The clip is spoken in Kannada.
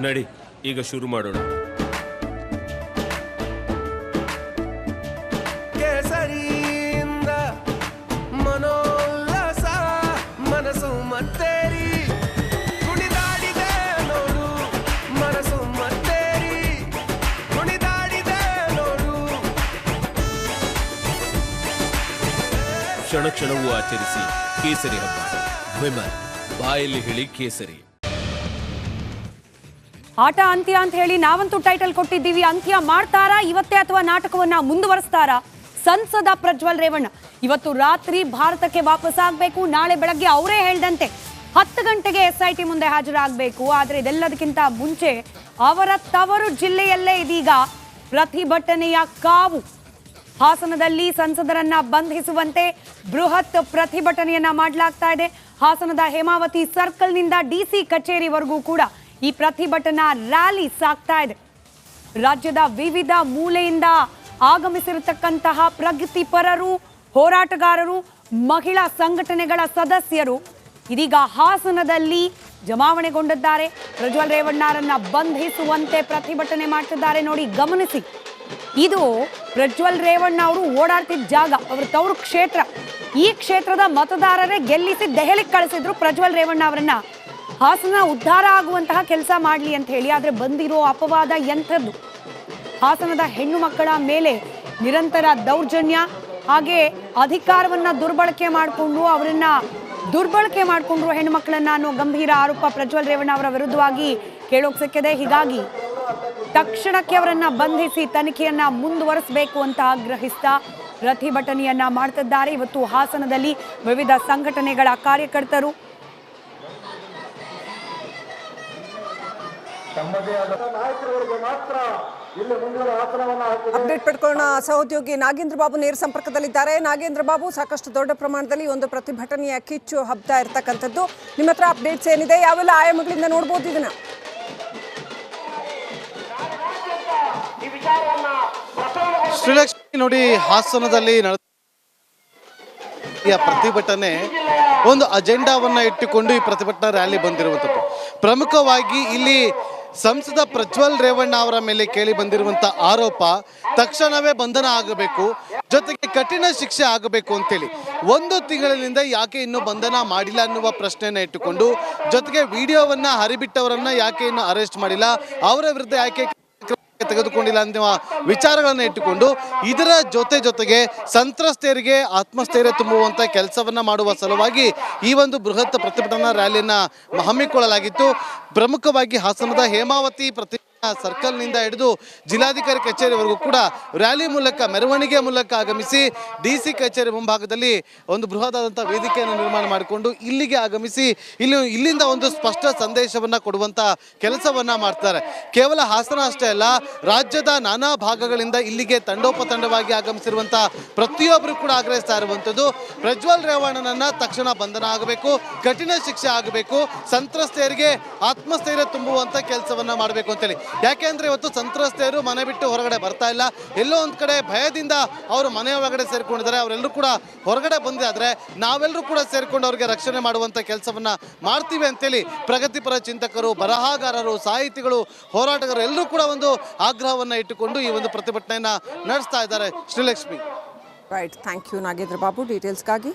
ನಡಿ ಈಗ ಶುರು ಮಾಡೋಣ. ಕೇಸರಿಯಿಂದ ಮನೋಲ್ಲಾಸ ಮನಸ್ಸು ಮತ್ತೇರಿ ಕುಣಿದಾಡಿದೆ ನೋಡು, ಮನಸ್ಸು ಮತ್ತೇರಿ ಕುಣಿದಾಡಿದೆ ನೋಡು. ಕ್ಷಣ ಕ್ಷಣವೂ ಆಚರಿಸಿ ಕೇಸರಿ ಹಬ್ಬ. ವಿಮಲ್ ಬಾಯಲ್ಲಿ ಹೇಳಿ ಕೇಸರಿ. ಆಟ ಅಂತ್ಯ ಅಂತ ಹೇಳಿ ನಾವಂತೂ ಟೈಟಲ್ ಕೊಟ್ಟಿದ್ದೀವಿ. ಅಂತ್ಯ ಮಾಡ್ತಾರಾ ಇವತ್ತೇ ಅಥವಾ ನಾಟಕವನ್ನ ಮುಂದುವರಿಸ್ತಾರಾ? ಸಂಸದ ಪ್ರಜ್ವಲ್ ರೇವಣ್ಣ ಇವತ್ತು ರಾತ್ರಿ ಭಾರತಕ್ಕೆ ವಾಪಸ್ ಆಗಬೇಕು. ನಾಳೆ ಬೆಳಗ್ಗೆ ಅವರೇ ಹೇಳಿದಂತೆ 10 ಗಂಟೆಗೆ SIT ಮುಂದೆ ಹಾಜರಾಗಬೇಕು. ಆದರೆ ಇದೆಲ್ಲದಕ್ಕಿಂತ ಮುಂಚೆ ಅವರ ತವರು ಜಿಲ್ಲೆಯಲ್ಲೇ ಇದೀಗ ಪ್ರತಿಭಟನೆಯ ಕಾವು. ಹಾಸನದಲ್ಲಿ ಸಂಸದರನ್ನ ಬಂಧಿಸುವಂತೆ ಬೃಹತ್ ಪ್ರತಿಭಟನೆಯನ್ನ ಮಾಡಲಾಗ್ತಾ ಇದೆ. ಹಾಸನದ ಹೇಮಾವತಿ ಸರ್ಕಲ್ನಿಂದ DC ಕಚೇರಿವರೆಗೂ ಕೂಡ ಈ ಪ್ರತಿಭಟನಾ ರ್ಯಾಲಿ ಸಾಗ್ತಾ ಇದೆ. ರಾಜ್ಯದ ವಿವಿಧ ಮೂಲೆಯಿಂದ ಆಗಮಿಸಿರತಕ್ಕಂತಹ ಪ್ರಗತಿಪರರು, ಹೋರಾಟಗಾರರು, ಮಹಿಳಾ ಸಂಘಟನೆಗಳ ಸದಸ್ಯರು ಇದೀಗ ಹಾಸನದಲ್ಲಿ ಜಮಾವಣೆಗೊಂಡಿದ್ದಾರೆ. ಪ್ರಜ್ವಲ್ ರೇವಣ್ಣರನ್ನ ಬಂಧಿಸುವಂತೆ ಪ್ರತಿಭಟನೆ ಮಾಡ್ತಿದ್ದಾರೆ. ನೋಡಿ, ಗಮನಿಸಿ, ಇದು ಪ್ರಜ್ವಲ್ ರೇವಣ್ಣ ಅವರು ಓಡಾಡ್ತಿದ್ದ ಜಾಗ, ಅವರ ತವರು ಕ್ಷೇತ್ರ. ಈ ಕ್ಷೇತ್ರದ ಮತದಾರರೇ ಗೆಲ್ಲಿಸಿ ದೆಹಲಿಗೆ ಕಳಿಸಿದ್ರು ಪ್ರಜ್ವಲ್ ರೇವಣ್ಣ ಅವರನ್ನ, ಹಾಸನ ಉದ್ಧಾರ ಆಗುವಂತಹ ಕೆಲಸ ಮಾಡಲಿ ಅಂತ ಹೇಳಿ. ಆದರೆ ಬಂದಿರೋ ಅಪವಾದ ಎಂಥದ್ದು? ಹಾಸನದ ಹೆಣ್ಣು ಮಕ್ಕಳ ಮೇಲೆ ನಿರಂತರ ದೌರ್ಜನ್ಯ, ಹಾಗೆ ಅಧಿಕಾರವನ್ನ ದುರ್ಬಳಕೆ ಮಾಡಿಕೊಂಡು ಅವರನ್ನ ದುರ್ಬಳಕೆ ಮಾಡಿಕೊಂಡ್ರು ಹೆಣ್ಣು ಮಕ್ಕಳನ್ನ ಅನ್ನೋ ಗಂಭೀರ ಆರೋಪ ಪ್ರಜ್ವಲ್ ರೇವಣ್ಣ ಅವರ ವಿರುದ್ಧವಾಗಿ ಕೇಳೋಕ್ ಸಿಕ್ಕಿದೆ. ಹೀಗಾಗಿ ತಕ್ಷಣಕ್ಕೆ ಅವರನ್ನ ಬಂಧಿಸಿ ತನಿಖೆಯನ್ನ ಮುಂದುವರಿಸಬೇಕು ಅಂತ ಆಗ್ರಹಿಸ್ತಾ ಪ್ರತಿಭಟನೆಯನ್ನ ಮಾಡ್ತಿದ್ದಾರೆ. ಇವತ್ತು ಹಾಸನದಲ್ಲಿ ವಿವಿಧ ಸಂಘಟನೆಗಳ ಕಾರ್ಯಕರ್ತರು ಅಪ್ಡೇಟ್ ಪಡ್ಕೊಳ್ಳೋಣ. ಸಹೋದ್ಯೋಗಿ ನಾಗೇಂದ್ರ ಬಾಬು ನೇರ ಸಂಪರ್ಕದಲ್ಲಿದ್ದಾರೆ. ನಾಗೇಂದ್ರ ಬಾಬು, ಸಾಕಷ್ಟು ದೊಡ್ಡ ಪ್ರಮಾಣದಲ್ಲಿ ಒಂದು ಪ್ರತಿಭಟನೆಯ ಕಿಚ್ಚು ಹಬ್ತಾ ಇರ್ತಕ್ಕಂಥದ್ದು. ನಿಮ್ಮ ಹತ್ರ ಅಪ್ಡೇಟ್ಸ್ ಏನಿದೆ? ಯಾವೆಲ್ಲ ಆಯಾಮಗಳಿಂದ ನೋಡ್ಬೋದು ಇದನ್ನ? ಶ್ರೀಲಕ್ಷ್ಮಿ, ನೋಡಿ, ಹಾಸನದಲ್ಲಿ ಪ್ರತಿಭಟನೆ ಒಂದು ಅಜೆಂಡಾವನ್ನ ಇಟ್ಟುಕೊಂಡು ಈ ಪ್ರತಿಭಟನಾ ರ್ಯಾಲಿ ಬಂದಿರುವಂಥದ್ದು. ಪ್ರಮುಖವಾಗಿ ಇಲ್ಲಿ ಸಂಸದ ಪ್ರಜ್ವಲ್ ರೇವಣ್ಣ ಅವರ ಮೇಲೆ ಕೇಳಿ ಬಂದಿರುವಂಥ ಆರೋಪ ತಕ್ಷಣವೇ ಬಂಧನ ಆಗಬೇಕು, ಜೊತೆಗೆ ಕಠಿಣ ಶಿಕ್ಷೆ ಆಗಬೇಕು ಅಂತೇಳಿ. 1 ತಿಂಗಳಿನಿಂದ ಯಾಕೆ ಇನ್ನೂ ಬಂಧನ ಮಾಡಿಲ್ಲ ಅನ್ನುವ ಪ್ರಶ್ನೆಯನ್ನು ಇಟ್ಟುಕೊಂಡು, ಜೊತೆಗೆ ವಿಡಿಯೋವನ್ನ ಹರಿಬಿಟ್ಟವರನ್ನ ಯಾಕೆ ಇನ್ನೂ ಅರೆಸ್ಟ್ ಮಾಡಿಲ್ಲ, ಅವರ ವಿರುದ್ಧ ಯಾಕೆ ತೆಗೆದುಕೊಂಡಿಲ್ಲ ಅನ್ನುವ ವಿಚಾರಗಳನ್ನು ಇಟ್ಟುಕೊಂಡು ಇದರ ಜೊತೆಗೆ ಸಂತ್ರಸ್ತೆಯರಿಗೆ ಆತ್ಮಸ್ಥೈರ್ಯ ತುಂಬುವಂತ ಕೆಲಸವನ್ನ ಮಾಡುವ ಸಲುವಾಗಿ ಈ ಒಂದು ಬೃಹತ್ ಪ್ರತಿಭಟನಾ ರ್ಯಾಲಿಯನ್ನ ಹಮ್ಮಿಕೊಳ್ಳಲಾಗಿತ್ತು. ಪ್ರಮುಖವಾಗಿ ಹಾಸನದ ಹೇಮಾವತಿ ಸರ್ಕಲ್ನಿಂದ ಹಿಡಿದು ಜಿಲ್ಲಾಧಿಕಾರಿ ಕಚೇರಿವರೆಗೂ ಕೂಡ ರ್ಯಾಲಿ ಮೂಲಕ, ಮೆರವಣಿಗೆ ಮೂಲಕ ಆಗಮಿಸಿ DC ಕಚೇರಿ ಮುಂಭಾಗದಲ್ಲಿ ಒಂದು ಬೃಹದಾದಂಥ ವೇದಿಕೆಯನ್ನು ನಿರ್ಮಾಣ ಮಾಡಿಕೊಂಡು ಇಲ್ಲಿಗೆ ಆಗಮಿಸಿ ಇಲ್ಲಿಂದ ಒಂದು ಸ್ಪಷ್ಟ ಸಂದೇಶವನ್ನ ಕೊಡುವಂತ ಕೆಲಸವನ್ನ ಮಾಡ್ತಾರೆ. ಕೇವಲ ಹಾಸನ ಅಷ್ಟೇ ಅಲ್ಲ, ರಾಜ್ಯದ ನಾನಾ ಭಾಗಗಳಿಂದ ಇಲ್ಲಿಗೆ ತಂಡೋಪತಂಡವಾಗಿ ಆಗಮಿಸಿರುವಂತ ಪ್ರತಿಯೊಬ್ಬರು ಕೂಡ ಆಗ್ರಹಿಸ್ತಾ ಇರುವಂಥದ್ದು ಪ್ರಜ್ವಲ್ ರೇವಣ್ಣನನ್ನ ತಕ್ಷಣ ಬಂಧನ ಆಗಬೇಕು, ಕಠಿಣ ಶಿಕ್ಷೆ ಆಗಬೇಕು, ಸಂತ್ರಸ್ತೆಯರಿಗೆ ಆತ್ಮಸ್ಥೈರ್ಯ ತುಂಬುವಂತ ಕೆಲಸವನ್ನ ಮಾಡಬೇಕು ಅಂತೇಳಿ. ಯಾಕೆಂದ್ರೆ ಇವತ್ತು ಸಂತ್ರಸ್ತೆಯರು ಮನೆ ಬಿಟ್ಟು ಹೊರಗಡೆ ಬರ್ತಾ ಇಲ್ಲ. ಎಲ್ಲೋ ಒಂದ್ ಕಡೆ ಭಯದಿಂದ ಅವರು ಮನೆ ಒಳಗಡೆ ಸೇರ್ಕೊಂಡಿದ್ದಾರೆ. ಅವರೆಲ್ಲರೂ ಕೂಡ ಹೊರಗಡೆ ಬಂದಾದ್ರೆ ನಾವೆಲ್ಲರೂ ಕೂಡ ಸೇರ್ಕೊಂಡು ಅವ್ರಿಗೆ ರಕ್ಷಣೆ ಮಾಡುವಂತ ಕೆಲಸವನ್ನ ಮಾಡ್ತೀವಿ ಅಂತೇಳಿ ಪ್ರಗತಿಪರ ಚಿಂತಕರು, ಬರಹಗಾರರು, ಸಾಹಿತಿಗಳು, ಹೋರಾಟಗಾರರು ಎಲ್ಲರೂ ಕೂಡ ಒಂದು ಆಗ್ರಹವನ್ನ ಇಟ್ಟುಕೊಂಡು ಈ ಒಂದು ಪ್ರತಿಭಟನೆಯನ್ನ ನಡೆಸ್ತಾ ಇದ್ದಾರೆ. Srilakshmi. Right, thank you Nagendra Babu ಡೀಟೇಲ್ಸ್ಗಾಗಿ.